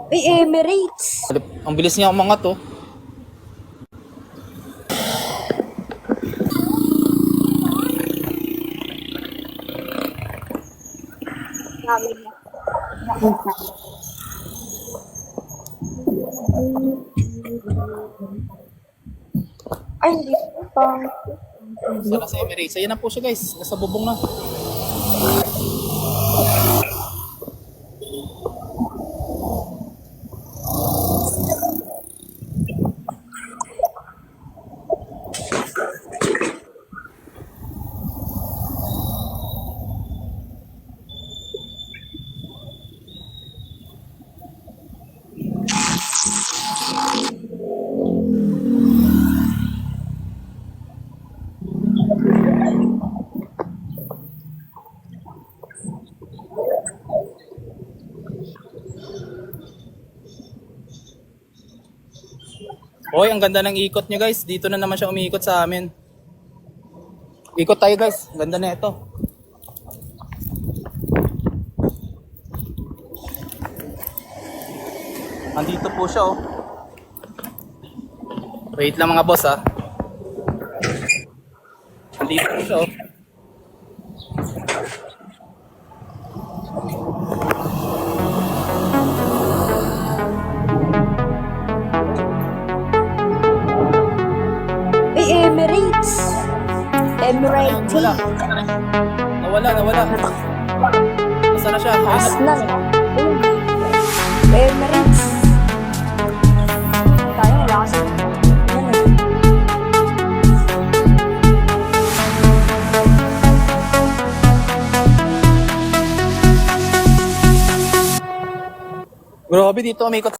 Ay, Emirates. Ang bilis niya umangat oh. Namin na. Ay, hindi pa. Sana sa Emirates. Ayan na po siya guys. Nasa bubong na. Hoy, ang ganda ng ikot niya guys. Dito na naman siya umiikot sa amin. Ikot tayo guys. Ganda na ito. Andito po siya oh. Wait lang mga boss ah. Andito po siya oh. Ay, Emirates. Emirates. Nawala. Nasaan na siya? Aslan. Emirates. Tayo, wala kasi. Yan eh. Grabe dito umikot.